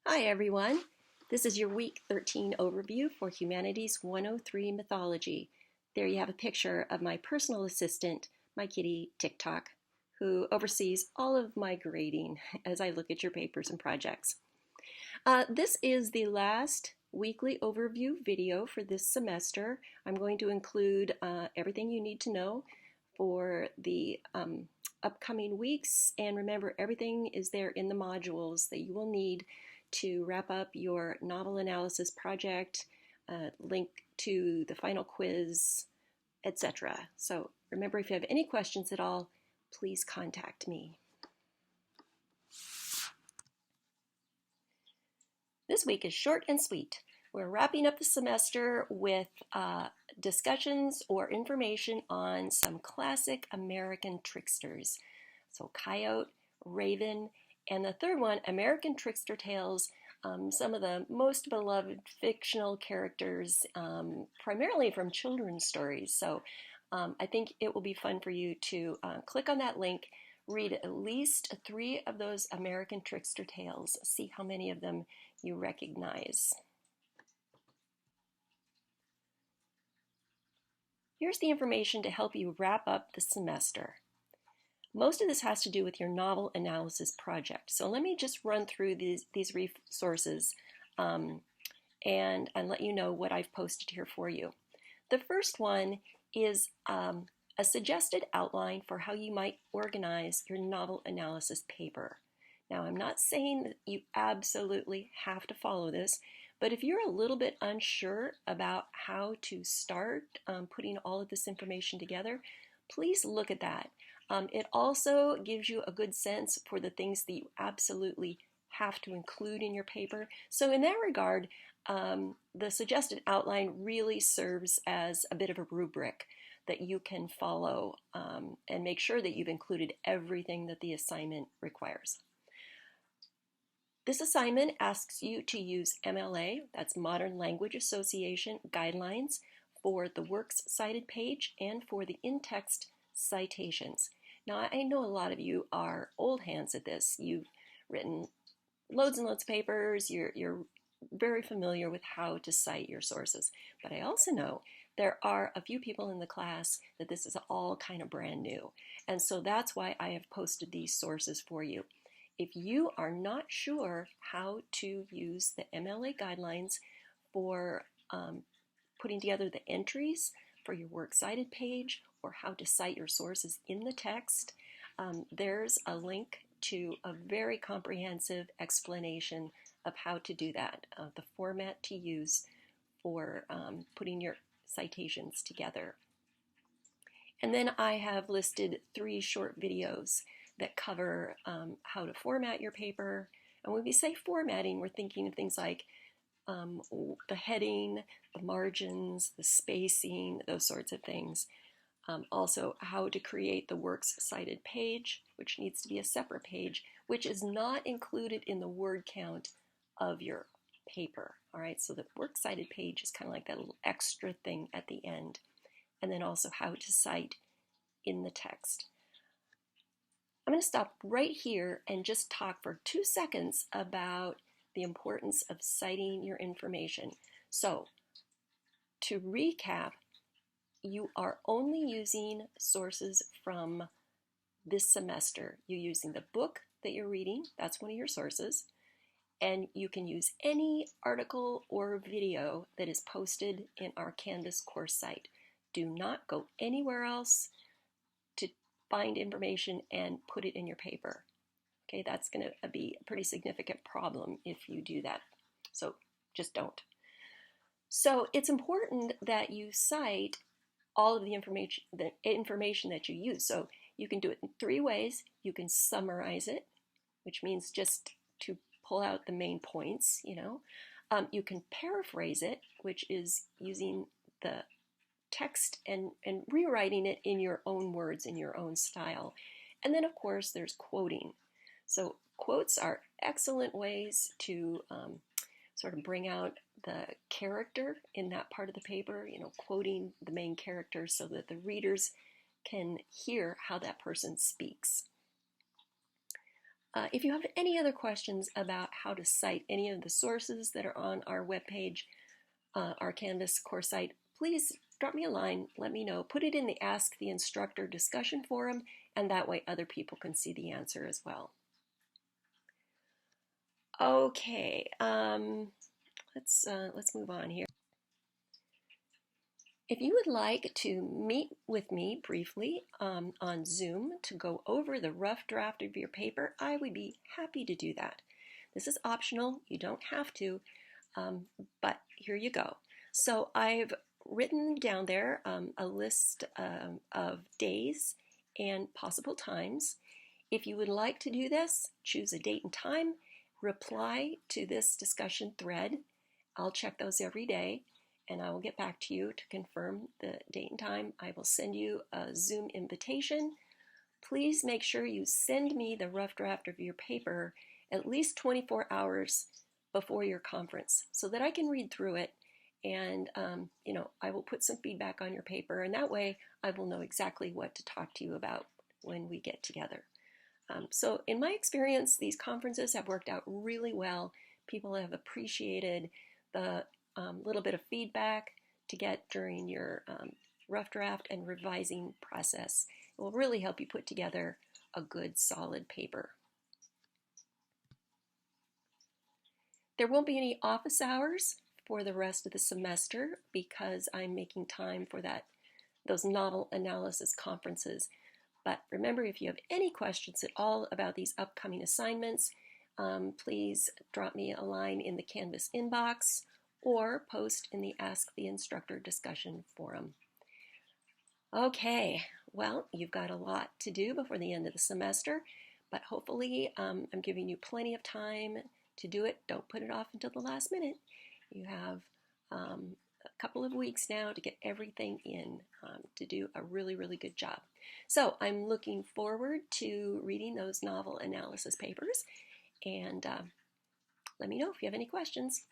Hi everyone, this is your Week 13 overview for Humanities 103 Mythology. There you have a picture of my personal assistant, my kitty TikTok, who oversees all of my grading as I look at your papers and projects. This is the last weekly overview video for this semester. I'm going to include everything you need to know for the upcoming weeks, and remember, everything is there in the modules that you will need to wrap up your novel analysis project, link to the final quiz, etc. So remember, if you have any questions at all, please contact me. This week is short and sweet. We're wrapping up the semester with discussions or information on some classic American tricksters. So Coyote, Raven, and the third one, American Trickster Tales, some of the most beloved fictional characters, primarily from children's stories. So I think it will be fun for you to click on that link, read at least 3 of those American Trickster Tales, see how many of them you recognize. Here's the information to help you wrap up the semester. Most of this has to do with your novel analysis project. So let me just run through these resources and let you know what I've posted here for you. The first one is a suggested outline for how you might organize your novel analysis paper. Now, I'm not saying that you absolutely have to follow this, but if you're a little bit unsure about how to start putting all of this information together, please look at that. It also gives you a good sense for the things that you absolutely have to include in your paper. So in that regard, the suggested outline really serves as a bit of a rubric that you can follow and make sure that you've included everything that the assignment requires. This assignment asks you to use MLA, that's Modern Language Association guidelines, for the works cited page and for the in-text citations. Now, I know a lot of you are old hands at this. You've written loads and loads of papers. You're very familiar with how to cite your sources. But I also know there are a few people in the class that this is all kind of brand new. And so that's why I have posted these sources for you. If you are not sure how to use the MLA guidelines for putting together the entries for your works cited page or how to cite your sources in the text, there's a link to a very comprehensive explanation of how to do that, the format to use for putting your citations together. And then I have listed 3 short videos that cover how to format your paper. And when we say formatting, we're thinking of things like the heading, the margins, the spacing, those sorts of things. Also, how to create the works cited page, which needs to be a separate page, which is not included in the word count of your paper. All right, so the works cited page is kind of like that little extra thing at the end. And then also how to cite in the text. I'm going to stop right here and just talk for 2 seconds about the importance of citing your information. So, to recap, you are only using sources from this semester. You're using the book that you're reading, that's one of your sources, and you can use any article or video that is posted in our Canvas course site. Do not go anywhere else to find information and put it in your paper. Okay, that's going to be a pretty significant problem if you do that. So just don't. So it's important that you cite all of the information that you use. So you can do it in 3 ways. You can summarize it, which means just to pull out the main points, you know. You can paraphrase it, which is using the text and rewriting it in your own words, in your own style. And then, of course, there's quoting. So quotes are excellent ways to sort of bring out the character in that part of the paper, you know, quoting the main character so that the readers can hear how that person speaks. If you have any other questions about how to cite any of the sources that are on our webpage, our Canvas course site, please drop me a line, let me know. Put it in the Ask the Instructor discussion forum, and that way other people can see the answer as well. Okay, let's move on here. If you would like to meet with me briefly on Zoom to go over the rough draft of your paper, I would be happy to do that. This is optional, you don't have to, but here you go. So I've written down there a list of days and possible times. If you would like to do this, choose a date and time, reply to this discussion thread. I'll check those every day, and I will get back to you to confirm the date and time. I will send you a Zoom invitation. Please make sure you send me the rough draft of your paper at least 24 hours before your conference so that I can read through it, and I will put some feedback on your paper, and that way I will know exactly what to talk to you about when we get together. So in my experience, these conferences have worked out really well. People have appreciated the little bit of feedback to get during your rough draft and revising process. It will really help you put together a good, solid paper. There won't be any office hours for the rest of the semester because I'm making time for those novel analysis conferences. But remember, if you have any questions at all about these upcoming assignments, please drop me a line in the Canvas inbox or post in the Ask the Instructor discussion forum. Okay, well, you've got a lot to do before the end of the semester, but hopefully I'm giving you plenty of time to do it. Don't put it off until the last minute. You have a couple of weeks now to get everything in to do a really, really good job. So I'm looking forward to reading those novel analysis papers, and let me know if you have any questions.